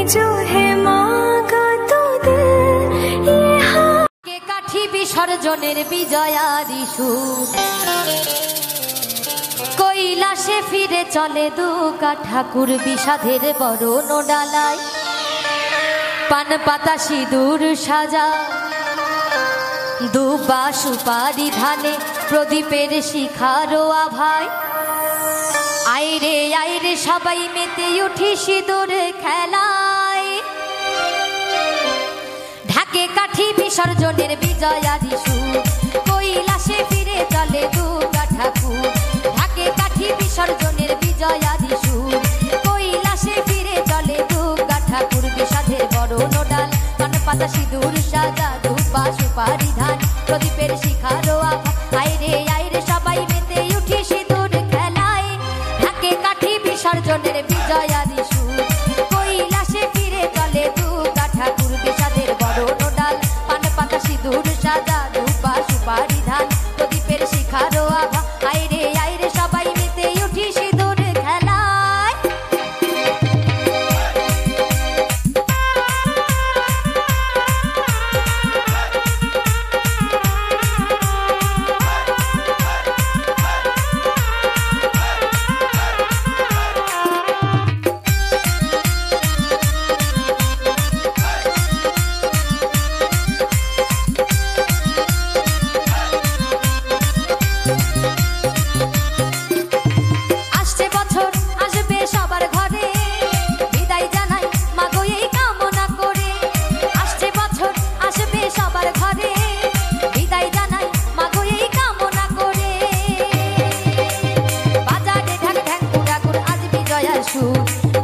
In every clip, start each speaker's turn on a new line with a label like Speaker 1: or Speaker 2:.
Speaker 1: जो है मांगा तो दे
Speaker 2: কাঠি বিসর্জনের বিজয়ারি সুর কৈলাসে ফিরে চলে দুকা ঠাকুর বিষাদের বরণ ডালায় পান পাতা সিঁদুর সাজা দুবা সুপারি ধানে প্রদীপের শিখারো আভায় আইরে সবাই মেতে উঠি সিঁদুর খেলায় ঢাকে কাঠি বিসর্জনের বিজয়ারি সুর কৈলাসে ফিরে চলে দুর্গা ঠাকুর ঢাকে কাঠি বিসর্জনের বিজয়ারি সুর কৈলাসে ফিরে চলে দুর্গা ঠাকুর বিষাদের বরণ ডাল পান পাতা সিঁদুর সাজা দুবা সুপারি ধান প্রদীপের শিখারো আভা আইরে সবাই মেতে উঠি সিঁদুর খেলায় ঢাকে কাঠি বিসর্জনের বিজয়ারি সুর কৈলাসে ফিরে চলে দুর্গা ঠাকুর বিষাদের বরণ ডাল পান পাতা সিঁদুর সাজা দুবা সুপারি ধান প্রদীপের শিখারো আভা আইরে সবাই মেতে উঠি সিঁদুর খেলায়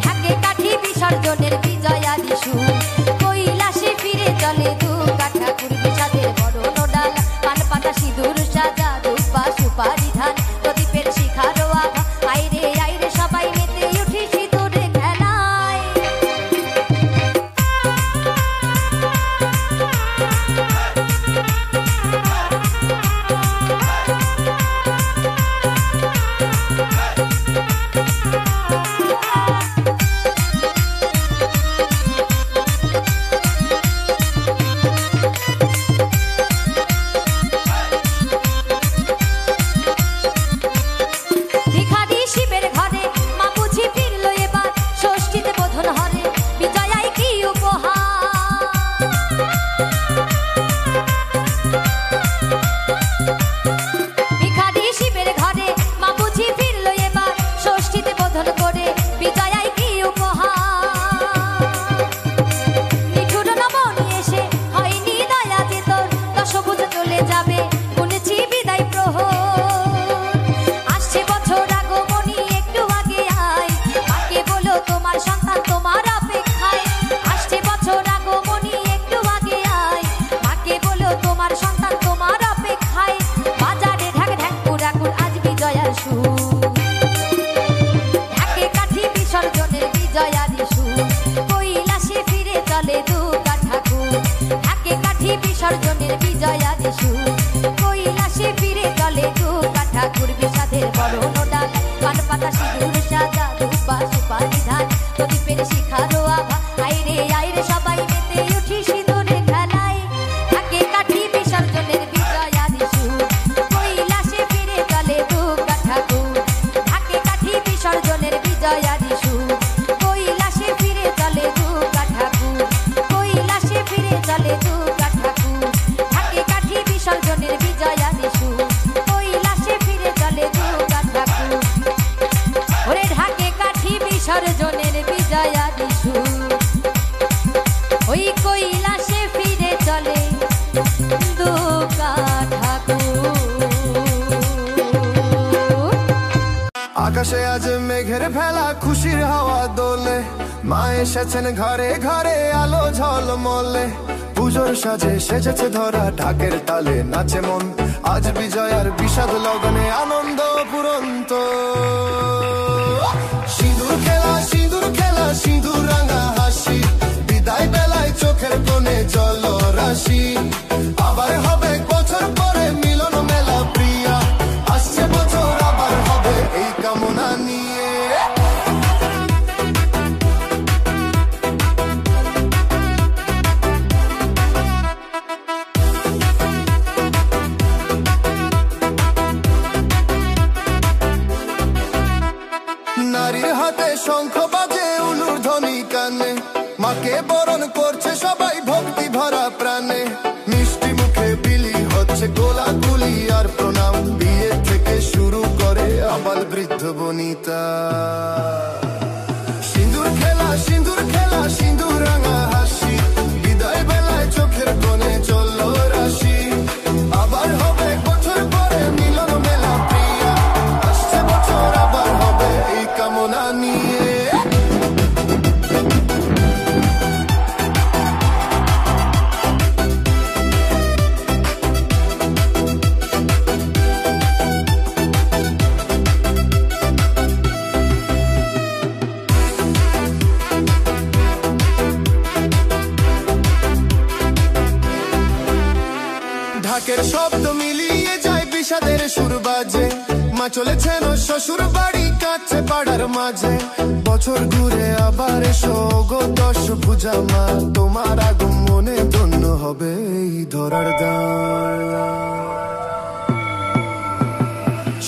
Speaker 2: ঢাকে কাঠি বিসর্জনের বিজয়ারি সুর কৈলাসে ফিরে চলে দুর্গা ঠাকুর বিষাদের বরণ ডাল পান পাতা সিঁদুর সাজা দুবা সুপারি ধান প্রদীপের শিখারো আভা আইরে সবাই মেতে উঠি সিঁদুর খেলায় ঢাকে কাঠি বিসর্জনের বিজয়ারি সুর কৈলাসে ফিরে চলে দুর্গা ঠাকুর ঢাকে কাঠি বিসর্জনের বিজয়ারি সুর কৈলাসে ফিরে চলে দুর্গা ঠাকুর বিষাদের বরণ ডাল পান পাতা সিঁদুর সাজা দুবা সুপারি ধান প্রদীপের শিখারো আভা আইরে সবাই মেতে উঠি সিঁদুর খেলায় ঢাকে কাঠি বিসর্জনের বিজয়ারি সুর কৈলাসে ফিরে চলে দুর্গা ঠাকুর ঢাকে কাঠি বিসর্জনের বিজয়ারি সুর কৈলাসে ফিরে চলে দুর্গা ঠাকুর কৈলাসে ফিরে চলে দুর্গা ঠাকুর ঢাকে কাঠি বিসর্জনের বিজয়ারি সুর কৈলাসে ফিরে চলে দুর্গা ঠাকুর ওরে ঢাকে কাঠি বিসর্জনের বিজয়ারি সুর ওই কৈলাসে ফিরে চলে দুর্গা ঠাকুর
Speaker 3: আকাশে আজ মেঘের ভেলা খুশির হাওয়া দোলে মা এসেছেন ঘরে ঘরে আলো ঝলমলে পুজোর সাজে সেজেছে ধরা ঢাকের তালে নাচে মন আজ বিজয়ার বিষাদ লগনে আনন্দ পুরন্ত সিঁদুর খেলা সিঁদুর রাঙা হাসি বিদায় বেলায় চোখের কোণে জল রাশি আবার হবে বছর পরে মিলন মেলা প্রিয়া আসছে বছর আবার হবে এই কামনা নিয়ে কানে, মাকে বরণ করছে সবাই ভক্তি ভরা প্রাণে। মিষ্টি মুখে বিলি হচ্ছে গোলাগুলি আর প্রণাম, বিয়ে থেকে শুরু করে আবাল বৃদ্ধ বনিতা। সিঁদুর খেলা সিঁদুর রাঙা হাসি, বিদায় বেলায় চোখের কোণে চললো রাশি। আবার হবে বছর পরে মিলন মেলা প্রিয়া, আসছে বছর আবার হবে এই কামনা নিয়ে। ঢাকের শব্দ মিলিয়ে যায় বিষাদের সুর বাজে, মা চলেছেন শ্বশুর বাড়ি কাছে পাড়ার মাঝে। বছর ঘুরে আবার এসো গো দশ ভুজা মা, তোমার আগমনে ধন্য হবে এই ধরার দান।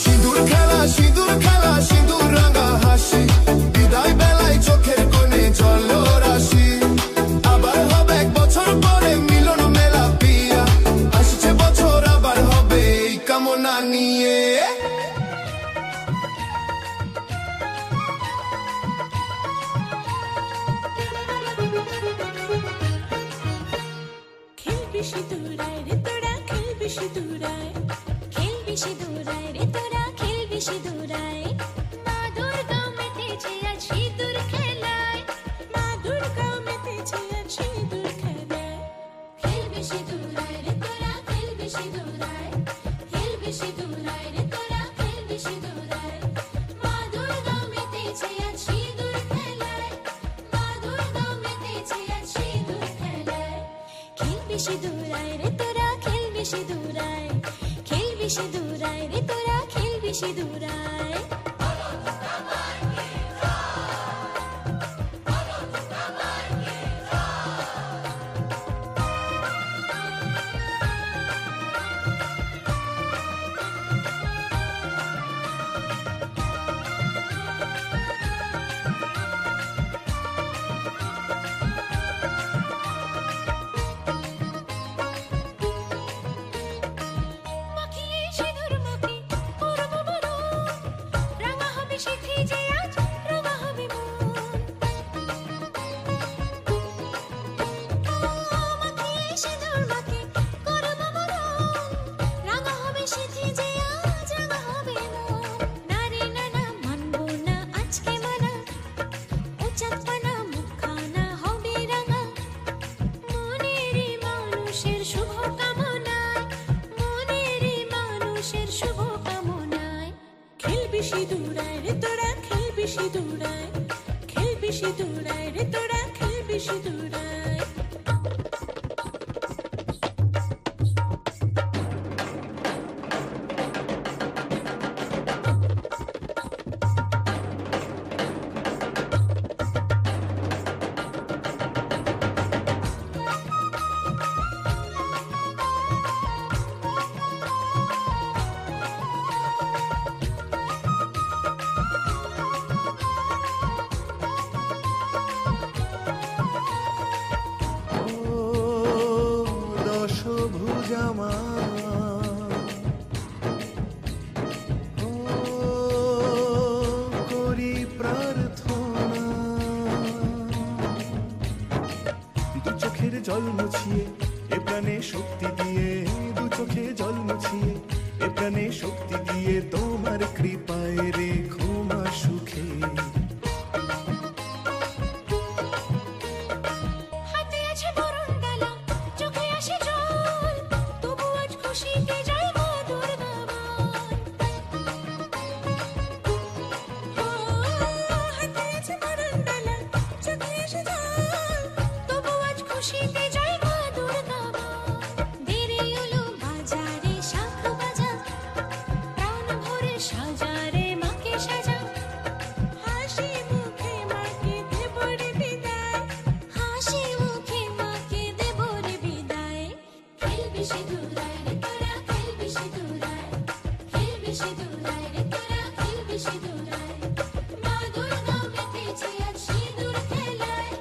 Speaker 3: সিঁদুর খেলা সিঁদুর রাঙা হাসি, বিদায় বেলায় চোখের কোণে চললো রাশি। আবার হবে এক বছর পরে মিলন মেলা পিয়া, আসছে বছর আবার হবে এই কামনা নিয়ে।
Speaker 1: খেলবি সিঁদুরায় রে তোরা, খেলবি সিঁদুরায়, খেলবি সিঁদুরায় রে তোরা, খেলবি সিঁদুরায়। মা দুর্গা মেতেছে আজ সিঁদুর খেলায়, মা দুর্গা মেতেছে আজ সিঁদুর খেলায়। খেলবি সিঁদুরায় রে তোরা, খেলবি সিঁদুরায়, খেলবি সিঁদুরায় রে তোরা, খেলবি সিঁদুরায়। মা দুর্গা মেতেছে আজ সিঁদুর খেলায়, মা দুর্গা মেতেছে আজ সিঁদুর খেলায়। খেলবি সিঁদুরায় রে তোরা, খেলবি সিঁদুরায়, খেলবি সিঁদুরায় রে তোরা, খেলবি সিঁদুরায়। মাখিয়ে সিঁদুর মাখি করব বরণ, রাঙা হবে সিঁথি যে আজ, রাঙা হবে মন। মাখিয়ে সিঁদুর মাখি করব বরণ, রাঙা হবে সিঁথি যে আজ, রাঙা হবে মন। নারে নানা মানবো না আজকে মানা, ও চাঁদপানা মুখখানা হবে রাঙা। মনেরই মানুষের শুভ কামনায়, মনেরই মানুষের শুভ কামনায়। খেলবি সিঁদুরায় রে তোরা, খেলবি সিঁদুরায়, খেলবি সিঁদুরায় রে তোরা, খেলবি সিঁদুরায়।
Speaker 3: দশভুজা মা, ও করি প্রার্থনা, দু চোখের জল মুছিয়ে এ প্রাণে শক্তি দিয়ে, দু চোখে জল মুছিয়ে এ প্রাণে শক্তি দিয়ে, তোমার কৃপায় রেখো মা সুখে।
Speaker 1: হাতে আছে বরণ ডালা, চোখে আসে জল, তবু আজ খুশিতে যায় মা দুর্গা বল। হাতে আছে বরণ ডালা, চোখে আসে জল, তবু আজ খুশিতে যায় মা দুর্গা বল। দেরি হলো বাজারে শাঁখ বাজা, প্রাণ ভরে সাজা রে মাকে সাজা। হাসি মুখে মাকে দেব রে বিদায়, হাসি মুখে মাকে দেব রে বিদায়। খেলবি সিঁদুরায় রে তোরা, খেলবি সিঁদুরায়, খেলবি সিঁদুরায় রে তোরা, খেলবি সিঁদুরায়। মা দুর্গা মেতেছে আজ সিঁদুর খেলায়,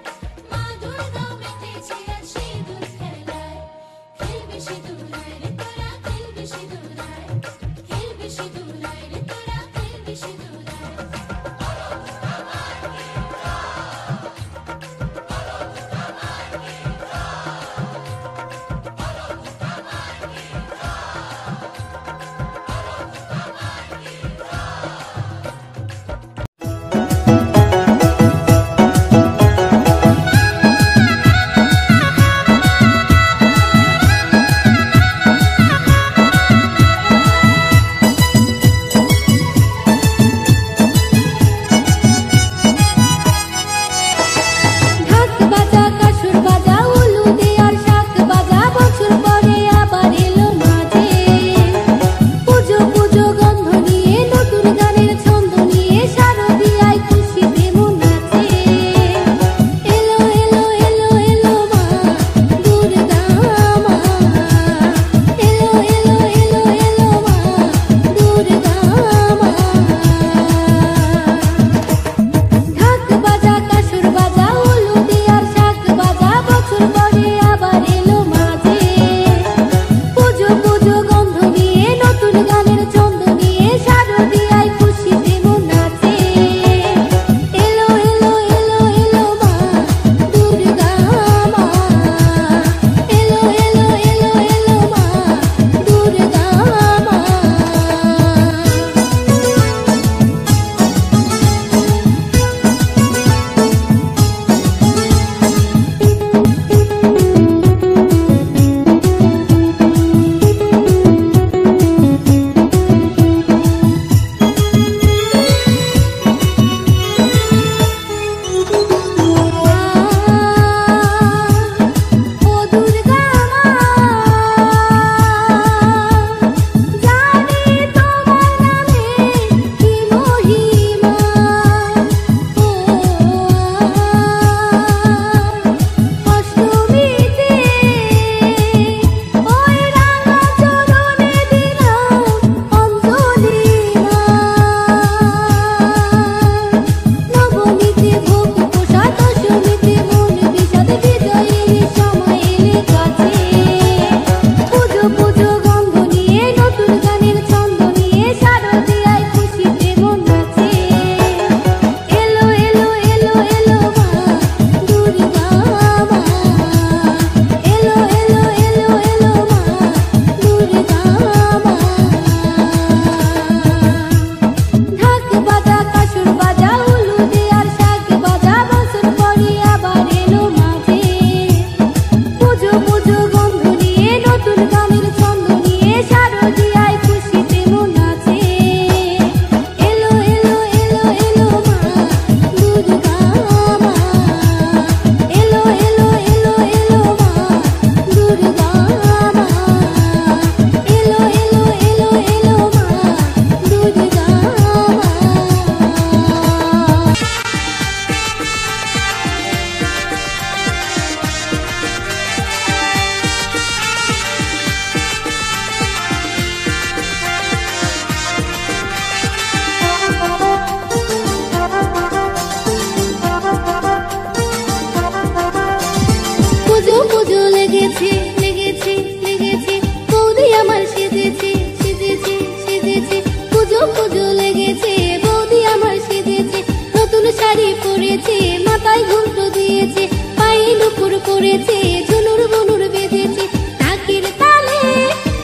Speaker 4: উঠেছে, ঝুনুর বুনুর বেজেছে, ঢাকের তালে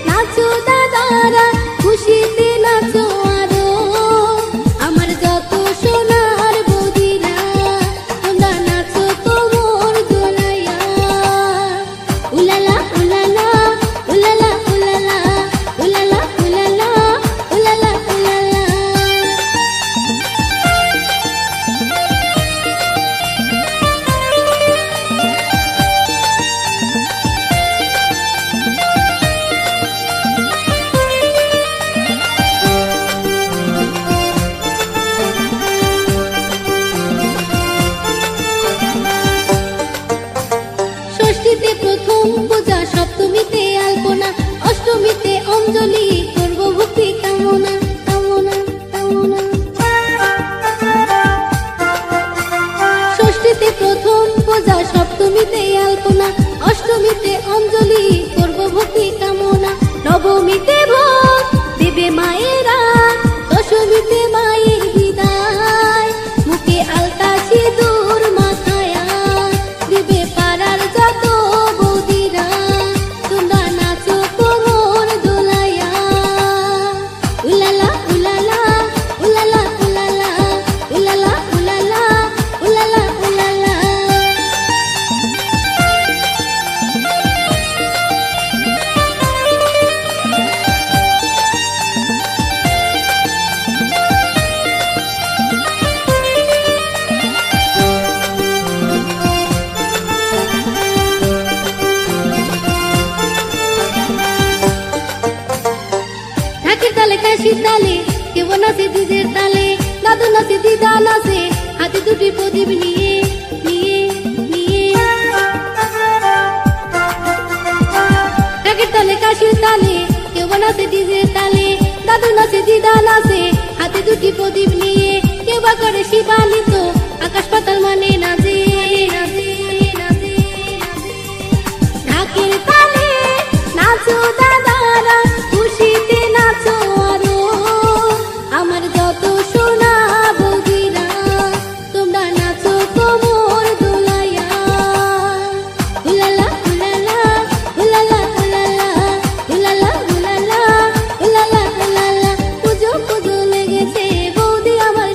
Speaker 4: নাচো দাদারা, খুশিতে নাচো আরো। আমার যত সোনার বৌদিরা, তোমরা নাচো কোমর দোলাইয়া। উলালা উলালা উলালা উলালা উলালা উলালা উলালা উলালা। ষষ্ঠীতে প্রথম পূজা, সপ্তমীতে আলপনা, অষ্টমীতে অঞ্জলি, করব ভক্তি কামনা কামনা কামনা। ষষ্ঠীতে প্রথম পূজা, সপ্তমীতে আলপনা, অষ্টমীতে অঞ্জলি, করব ভক্তি কামনা। নবমীতে ভোগ দেবে মায়েরা, দশমীতে মায়ের বিদায়, মুখে আলতা সিঁদুর মাখায়া দিবে পাড়ার যত বৌদিরা, তোমরা নাচো কোমর দোলাইয়া। উলালা উলালা উলালা উলালা উলালা উলালা উলালা উলালা। ঢাকের তালে কাশির তালে, কেউ নাচে দিদের তালে, দাদু নাচে দিদা নাচে, হাতে দুটি প্রদীপ নিয়ে নিয়ে নিয়ে। ঢাকের তালে কাশির তালে, কেউ নাচে দিদের তালে, দাদু নাচে দিদা নাচে, হাতে দুটি প্রদীপ নিয়ে। কেউ বা করে শিবালিত, আকাশ পাতাল মানে নাচে নাচে নাচে নাচে। ঢাকের তালে নাচো দাদারা, খুশিতে নাচো আরো। আমার যত সোনা বৌদিরা, তোমরা নাচো কোমর দোলাইয়া। উলালা উলালা উলালা উলালা উলালা উলালা উলালা উলালা। পুজো পুজো লেগেছে বৌদি আমার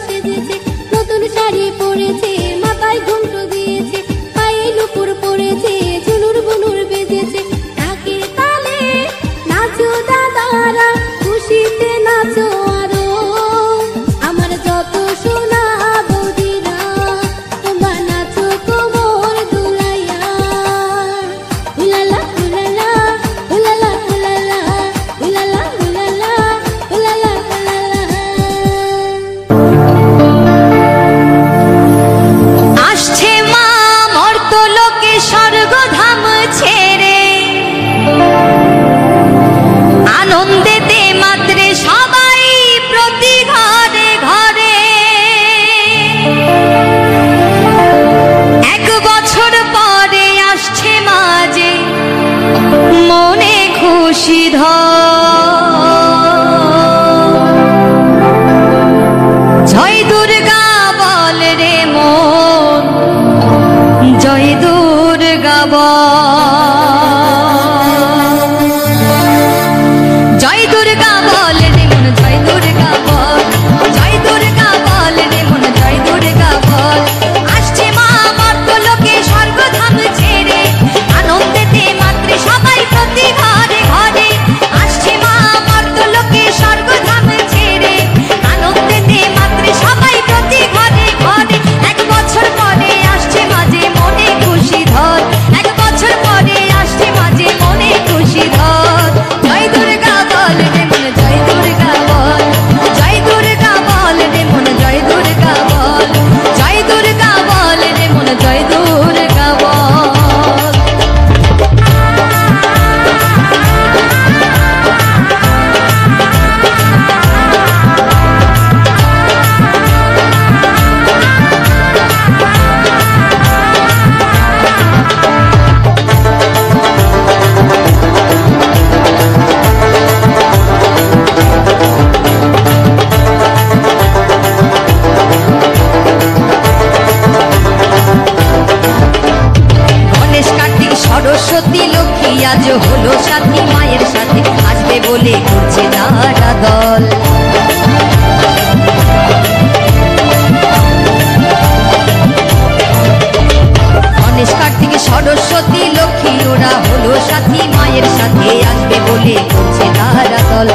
Speaker 2: সরস্বতী লক্ষ্মী ওরা হলো সাথী, মায়ের সাথে আসবে বলে করছে তারা দল।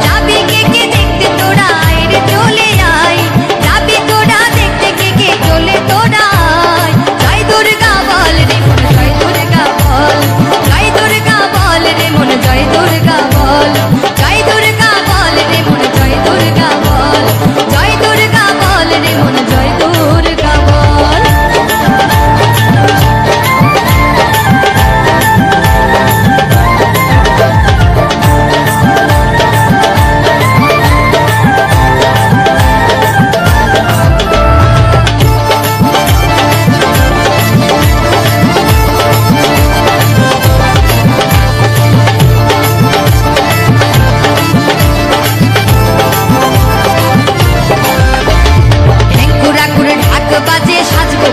Speaker 2: যাবি কে কে দেখতে তোরা আয় রে চলে আয়, যাবি তোরা দেখতে কে কে চলে তোরা আয়। জয় দুর্গা বল রে মন জয় দুর্গা বল, জয় দুর্গা বল রে মন জয় দুর্গা বল, জয় দুর্গা বল রে মন জয় দুর্গা বল, জয় দুর্গা বল রে মন জয় দুর্গা বল।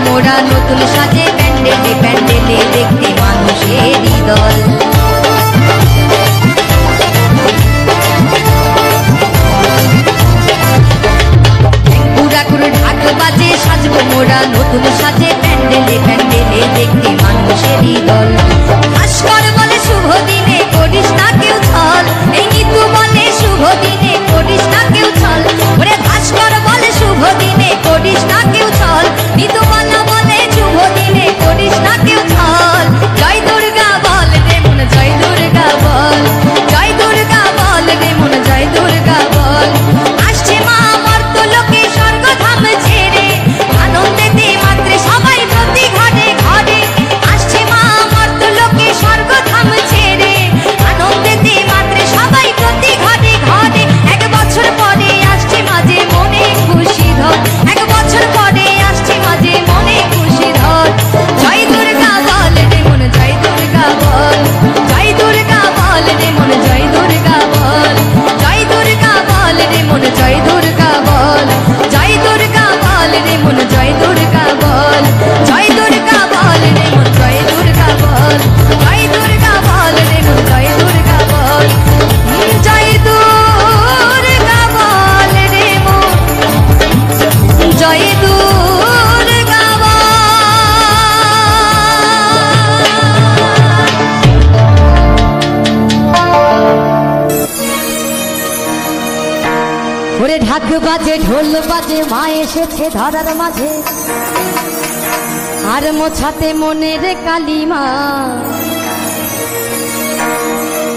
Speaker 2: মোরা নতুন সাজে প্যান্ডেলে প্যান্ডেলে দেখতে মানুষেরই দল। পুরাকুর ঢাক বাজে সাজবো মোরা নতুন সাজে প্যান্ডেলে প্যান্ডেলে দেখতে মানুষেরই দল। ভাস্কর বলে শুভ দিনে করিস না কেউ ছল, এই নিতু বলে শুভ দিনে করিস না কেউ ছল। ওরে ভাস্কর বলে শুভ দিনে করিস না কেউ ছল, নিতু বলে শুভ দিনে করিস না কেউ ছল। জয় দুর্গা বল রে মন জয় দুর্গা বল, জয় দুর্গা বল রে মন জয় দুর্গা বল। আসছে মা মর্ত লোকে স্বর্গধাম ছেড়ে, আনন্দেতে মাত্রে সবাই প্রতি ঘরে ঘরে। আসছে মা মর্ত লোকে স্বর্গধাম ছেড়ে, আনন্দেতে মাত্রে সবাই প্রতি ঘরে ঘরে। এক বছর পরে আসছে মাঝে মনে খুশি ধর, এক বছর পরে আসছে মাঝে মনে খুশি ধর। জয় দুর্গা বল রে মন জয় দুর্গা বল, জয় দুর্গা বল রে মন জয় দুর্গা বল, জয় দুর্গা বল রে মন জয় দুর্গা বল, জয় দুর্গা বল রে মন জয় দুর্গা বল, জয় দুর্গা বল রে মন জয় দুর্গা বল, জয় দুর্গা বল রে মন জয় দুর্গা বল, জয় দুর্গা বল রে মন জয় দুর্গা বল। ওরে ঢাক বাজে ঢোল বাজে মা এসেছে ধরার মাঝে, আর মোছাতে মনের কালিমা।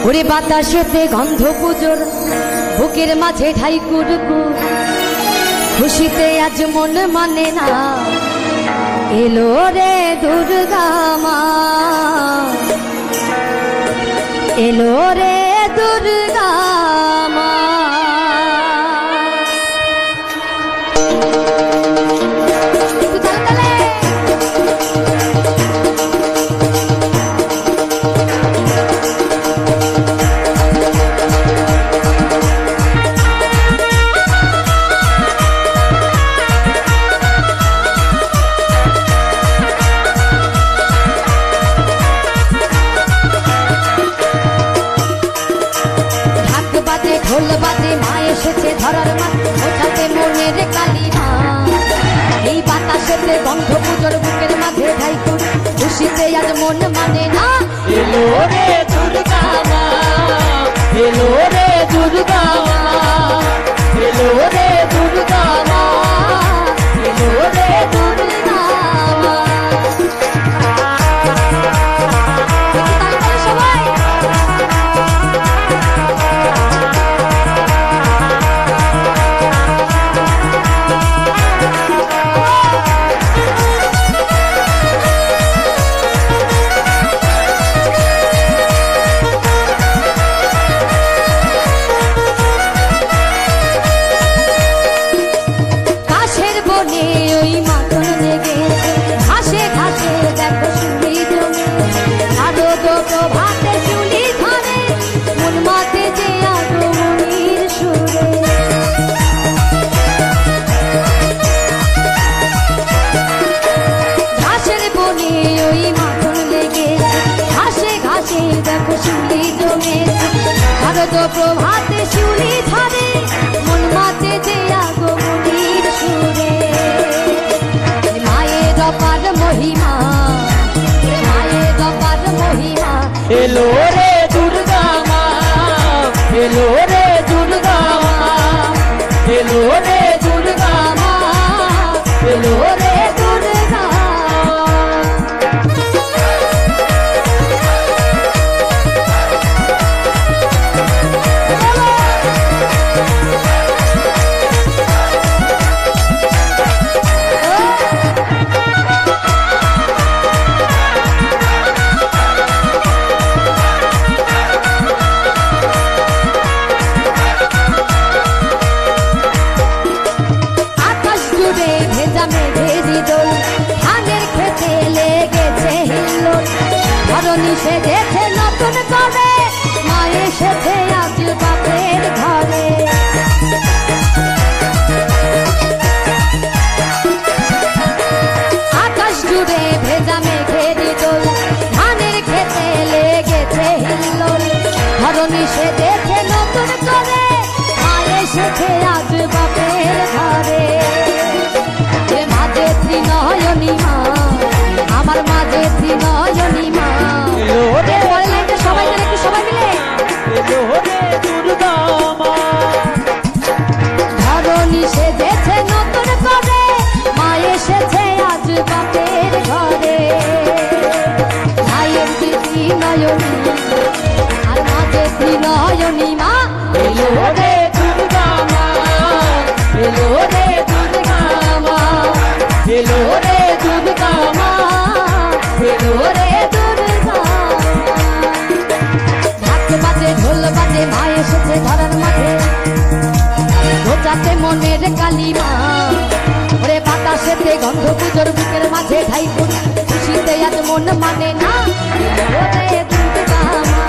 Speaker 2: ওরে বাতাসেতে গন্ধ পুজোর বুকের মাঝে ঠাই কুরকু, খুশিতে আজ মন মানে না। এলো রে দুর্গা মা, এলো রে দুর্গা মা। ঢোল বাজে মা এসেছে ধরার মাঝে, ওঠাতে মনের কালিমা। এই বাতাসেতে গন্ধ পুজোর বুকের মাঝে ঠাই কুর, খুশিতে আজ মন মানে না। এলো রে দুর্গা মা, এলো রে দুর্গা মা, এলো রে দুর্গা মা, এলো রে দুর্গা মা। সবাই প্রভাতে শিউলি ধরে, মন মাতে যে আগমনীর সুরে। মায়ের অপার মহিমা, মায়ের
Speaker 5: এলো রে দুর্গা মা, এলো রে দুর্গা মা, এলো রে দুর্গা মা, এলো রে দুর্গা।
Speaker 2: ধরণী সেজেছে নতুন করে, মা এসেছে আজ বাপের ঘরে। আকাশ জুড়ে ভেজা মেঘের দোল, ধানের খেতে লেগেছে হিল্লোল। ধরণী সেজেছে নতুন করে, মা এসেছে আজ বাপের ঘরে। মাঝে ত্রিনয়নী মা, আমার মাঝে ত্রিনয়নী মা। সবাই মিলে একটু সবাই মিলে
Speaker 5: দুর্গা মা।
Speaker 2: ধরণী সেজেছে নতুন করে, মা এসেছে আজ বাপের ঘরে। মায়ের দিদি নয়নী আর মাঝে ত্রিনয়নী মা।
Speaker 5: এলো রে দুর্গা মা, এলো রে দুর্গা মা, এলো রে দুর্গা মা, এলো রে দুর্গা।
Speaker 2: ঢাক বাজে ঢোল বাজে, মা এসেছে ধরার মাঝে। গোচাতে মনের কালিমা, ওরে বাতাসেতে গন্ধ পুজোর বুকের মাঝে ঢাই ফুট। খুশিতে আজ মন মানে না, এলো রে দুর্গা মা,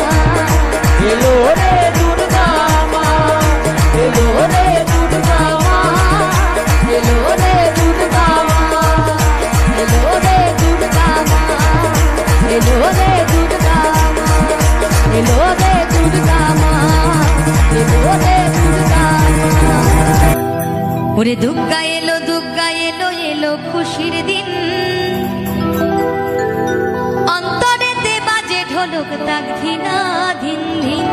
Speaker 5: এলো রে দুর্গা মা, এলো রে দুর্গা মা, এলো রে দুর্গা মা,
Speaker 2: এলো রে দুর্গা মা, এলো রে দুর্গা মা, এলো রে দুর্গা মা, এলো রে দুর্গা মা। ওরে দুর্গা এলো, দুর্গা এলো, এলো খুশির দিন। অন্তরেতে বাজে ঢোলক তাক ধিনা ধিন ধিন।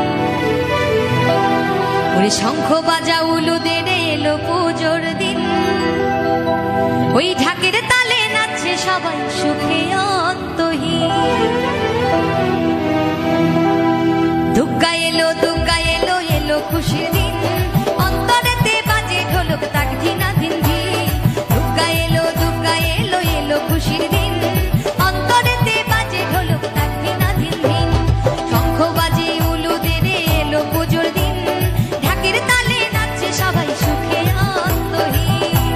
Speaker 2: ওরে শঙ্খ বাজা উলুদের এলো পুজোর দিন। ওই ঢাকের তালে নাচছে সবাই সুখে অন্তহীন। দুর্গা এলো, দুর্গা এলো, এলো খুশির দিন। অন্তরেতে বাজে ঢোলক তাক ধিনা ধিন ধিন। দুর্গা এলো, দুর্গা এলো, এলো খুশির দিন। অন্তরেতে বাজে ঢোলক তাক ধিনা ধিন ধিন। শঙ্খ বাজে উলুদের এলো পুজোর দিন। ঢাকের তালে নাচছে সবাই সুখে অন্তহীন।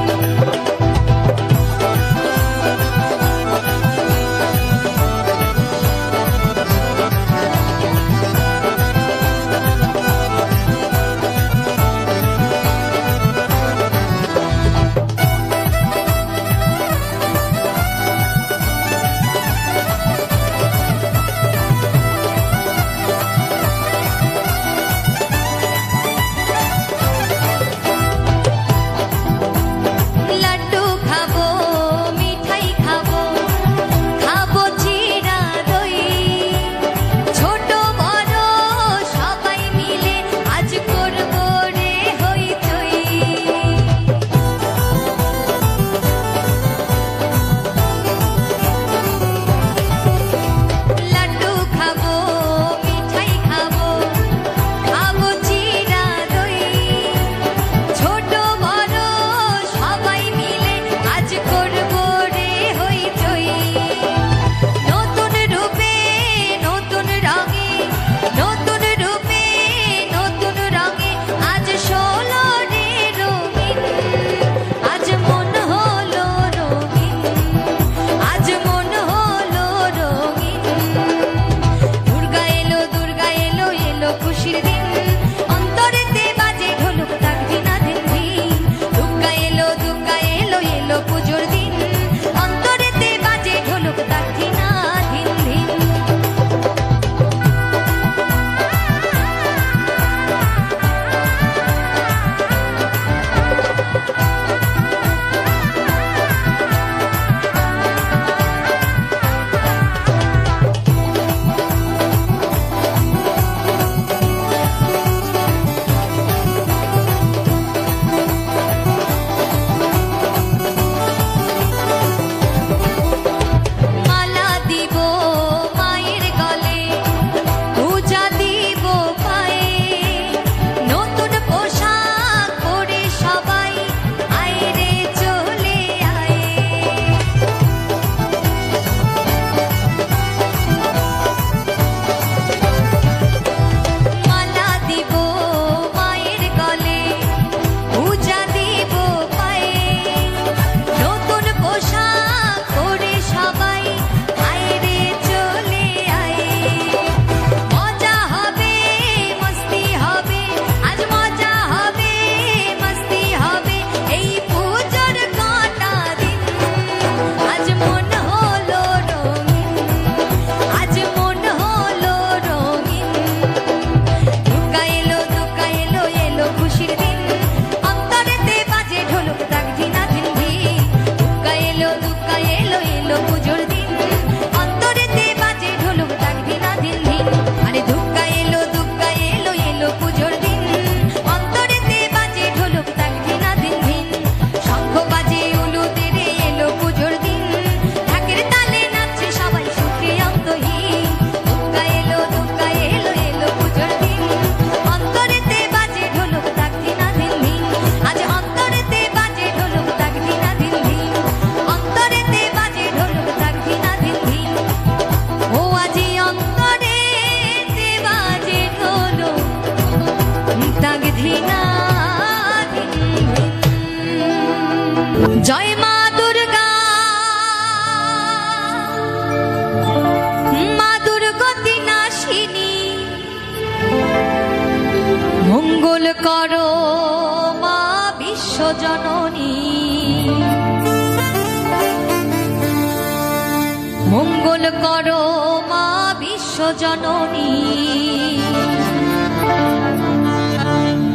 Speaker 2: করো মা বিশ্বজননী।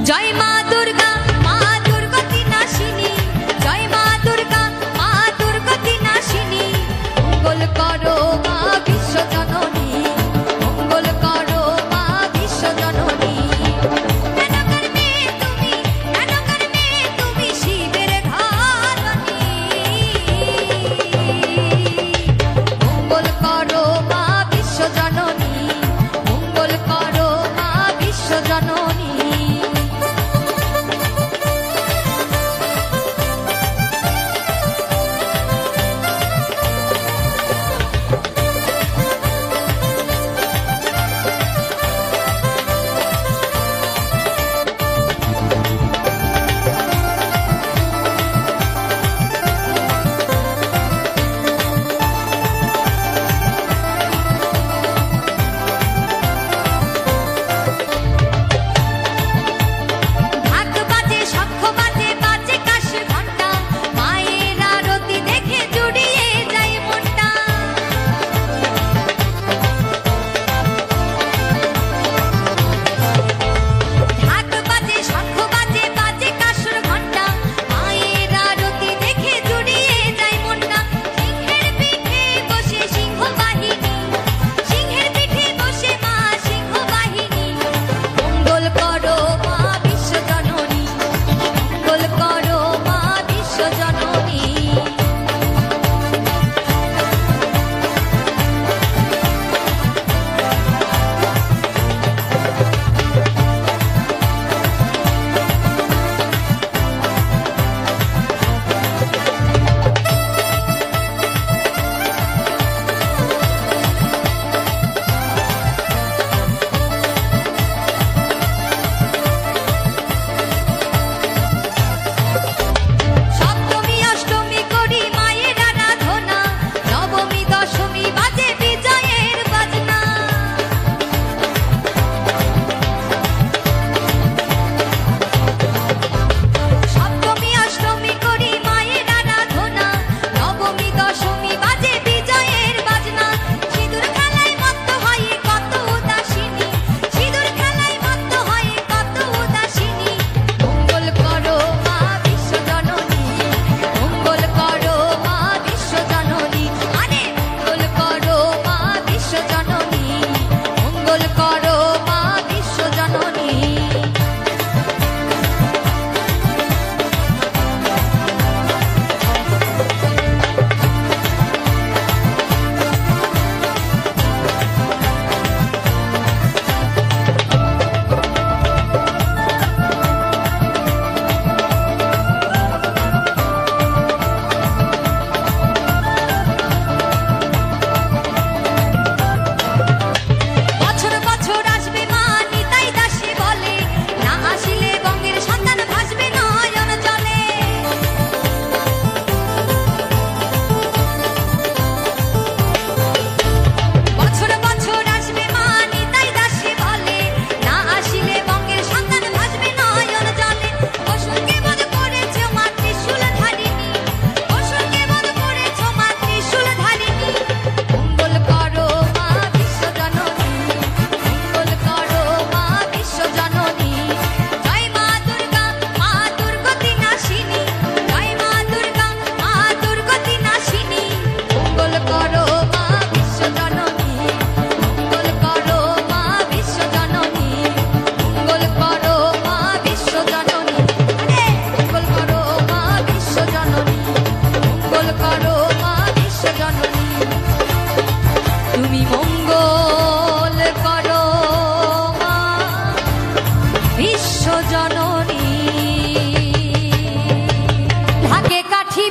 Speaker 2: জয় মা দুর্গা, মা দুর্গতি নাশিনী। জয় মা দুর্গা, মা দুর্গতি নাশিনী। মঙ্গল করো মা বিশ্বজননী। মঙ্গল করো মা বিশ্বজননী। কেন করবে তুমি, কেন করবে তুমি শিবের ঘরণী। মঙ্গল করো মা বিশ্বজননী। মঙ্গল করো মা বিশ্বজননী।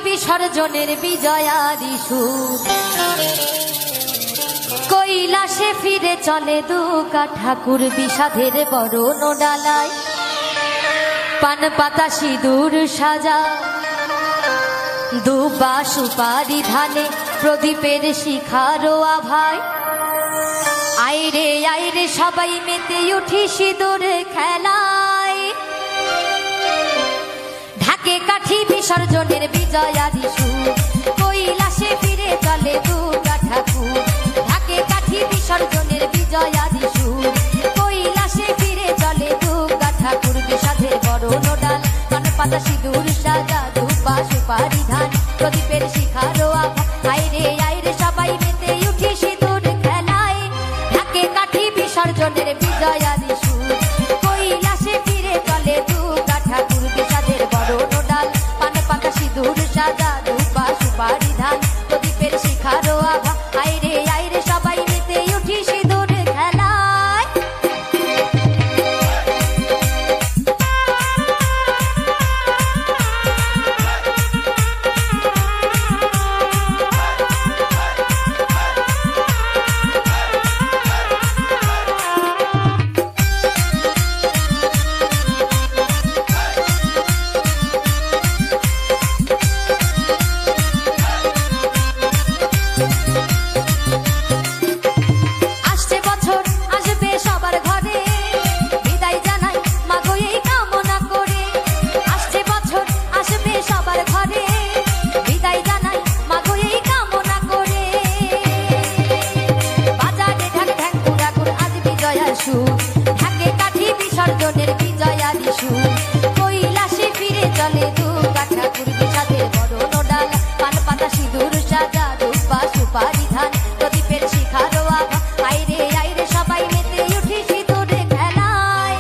Speaker 2: বিসর্জনের বিজয়াদি সুর কৈলাসে ফিরে চলে দুর্গা ঠাকুর বিষাদের বরণ ডালায় পান পাতা সিঁদুর সাজা দুবা সুপারি ধানে প্রদীপের শিখারো আভায় আইরে সবাই মেতে উঠি সিঁদুর খেলায় ঢাকে কাঠি বিসর্জনের বিজয়াদি সুর কৈলাসে ফিরে চলে দুর্গা ঠাকুর পাতা সিঁদুর সাজা ধূপা সুপারি ধান প্রদীপের শিখারো আভা আইরে সবাই মেতে উঠি সিঁদুর খেলায় ঢাকে কাঠি বিসর্জনের বিজয়ারি সুর কৈলাসে ফিরে চলে দুর্গা ঠাকুর বিষাদের বরণ ডাল পান পাতা সিঁদুর সাজা ধূপা সুপারি ধান প্রদীপের শিখারো আভা আইরে সবাই মেতে উঠি সিঁদুর খেলায় ঢাকে কাঠি বিসর্জনের বিজয়ারি সুর কৈলাসে ফিরে চলে দুর্গা ঠাকুর বিষাদের বরণ ডাল পান পাতা সিঁদুর সাজা ধূপা সুপারি ধান প্রদীপের শিখারো আভা আইরে সবাই মেতে উঠি সিঁদুর খেলায়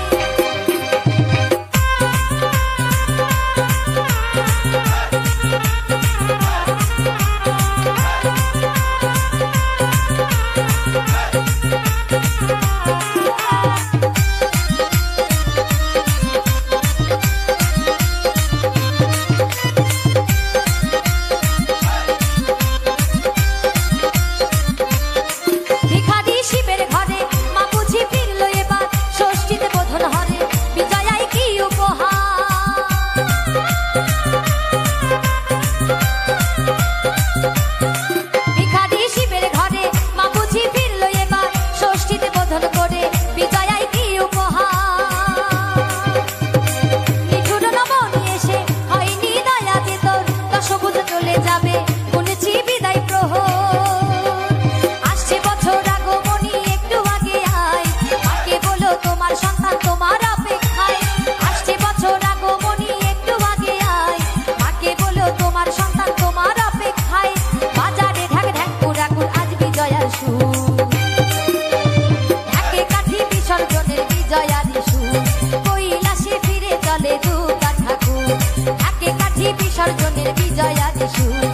Speaker 2: বিসর্জনের বিজয়ারি সুর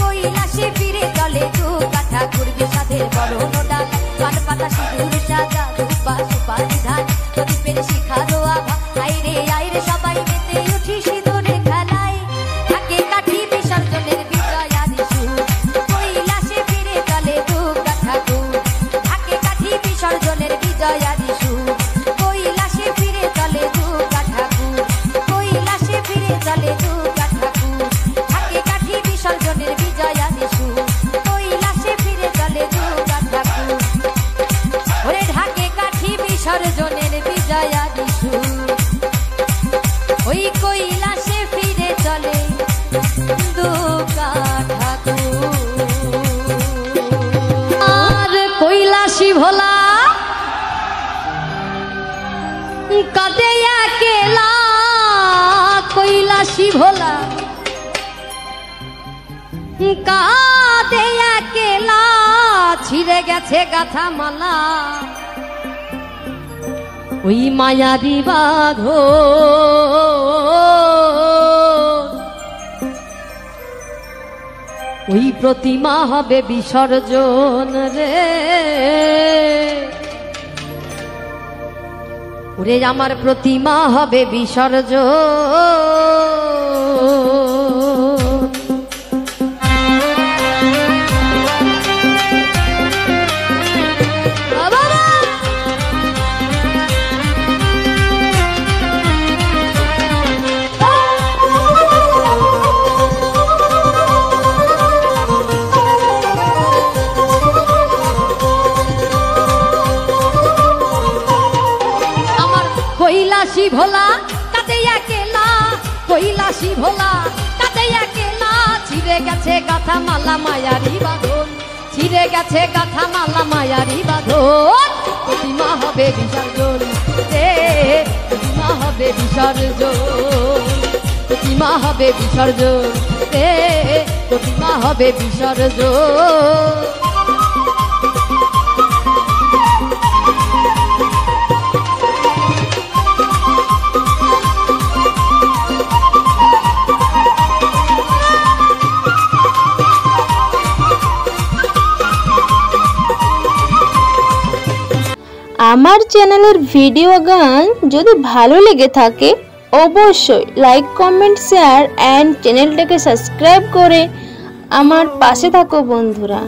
Speaker 2: কৈলাসে ফিরে চলে দুর্গা ঠাকুর বিষাদের বরণ ডাল পান পাতা সিঁদুর সাজা ধূপা সুপারি ধান প্রদীপের শিখারো আভা আইরে সবাই মেতে উঠি সিঁদুর খেলায় ঢাকে কাঠি বিসর্জনের বিজয়ারি সুর কৈলাসে ফিরে চলে দুর্গা ঠাকুর ঢাকে কাঠি বিসর্জনের বিজয়ারি সুর কৈলাসে ফিরে চলে দুর্গা ঠাকুর কৈলাসে ফিরে চলে দুর্গা বিসর্জনের বিজয়ারি সুর কৈলাসে ফিরে চলে দুর্গা ঠাকুর ওরে ঢাকে কাঠি বিসর্জনের বিজয়ারি সুর ওই কৈলাসে ফিরে চলে দুর্গা ঠাকুর
Speaker 4: আর কৈলাসী ভোলা কাঁদে একেলা কৈলাসী ভোলা কাঁদে একেলা ছিঁড়ে গেছে গাথা মালা ওই মায়ারি বাঁধো ওই প্রতিমা হবে বিসর্জন রে ওরে আমার প্রতিমা হবে বিসর্জন কৈলাসী ভোলা কাঁদে একেলা কৈলাসী ভোলা কাঁদে একেলা ছিঁড়ে গেছে গাথা মালা মায়ারি বাঁধন ছিঁড়ে গেছে গাথা মালা মায়ারি বাঁধন প্রতিমা হবে বিসর্জন রে প্রতিমা হবে বিসর্জন
Speaker 2: প্রতিমা হবে বিসর্জন, প্রতিমা হবে বিসর্জন।
Speaker 6: আমার চ্যানেলের ভিডিও গান যদি ভালো লেগে থাকে অবশ্যই লাইক কমেন্ট শেয়ার অ্যান্ড চ্যানেলটাকে সাবস্ক্রাইব করে আমার পাশে থাকো বন্ধুরা।